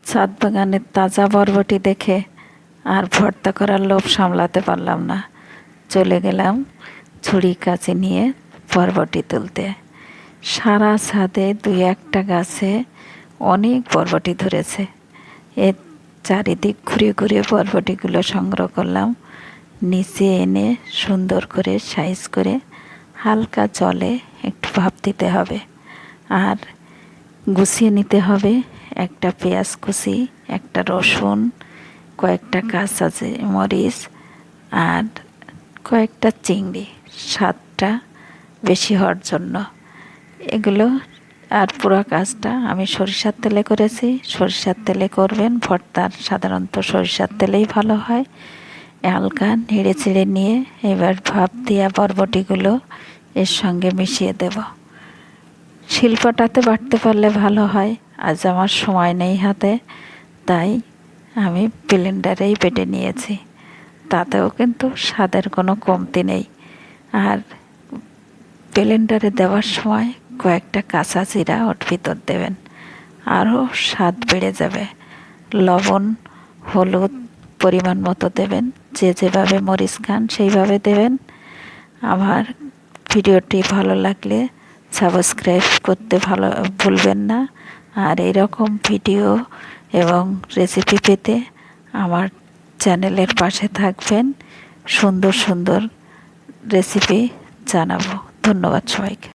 ছাদ বাগানের তাজা বরবটি দেখে আর ভর্তা করার লোভ সামলাতে পারলাম না। চলে গেলাম ছুরি কাঁচি নিয়ে বরবটি তুলতে। সারা ছাদে দুই একটা গাছে অনেক বরবটি ধরেছে। এর চারিদিক ঘুরে ঘুরে বরবটিগুলো সংগ্রহ করলাম। নিচে এনে সুন্দর করে সাইজ করে হালকা জলে একটু ভাপ দিতে হবে, আর গুছিয়ে নিতে হবে। একটা পেঁয়াজ কুচি, একটা রসুন, কয়েকটা কাঁচা মরিচ আর কয়েকটা চিংড়ি, স্বাদটা বেশি হওয়ার জন্য এগুলো। আর পুরো কাজটা আমি সরিষার তেলে করেছি। সরিষার তেলে করবেন, ভর্তার সাধারণত সরিষার তেলেই ভালো হয়। হালকা নেড়ে চেড়ে নিয়ে এবার ভাপ দেওয়া বরবটিগুলো এর সঙ্গে মিশিয়ে দেব। শিলপাটাতে বাটতে পারলে ভালো হয়, আজ আমার সময় নেই হাতে, তাই আমি ব্লেন্ডারেই বেটে নিয়েছি। তাতেও কিন্তু স্বাদের কোনো কমতি নেই। আর ব্লেন্ডারে দেওয়ার সময় কয়েকটা কাঁচা জিরা ওর ভিতর দেবেন, আরও স্বাদ বেড়ে যাবে। লবণ হলুদ পরিমাণ মতো দেবেন, যে যেভাবে মরিচ খান সেইভাবে দেবেন। আমার ভিডিওটি ভালো লাগলে সাবস্ক্রাইব করতে ভুলবেন না। আর এরকম ভিডিও এবং রেসিপি পেতে আমার চ্যানেলের পাশে থাকবেন। সুন্দর সুন্দর রেসিপি জানাবো। ধন্যবাদ সবাইকে।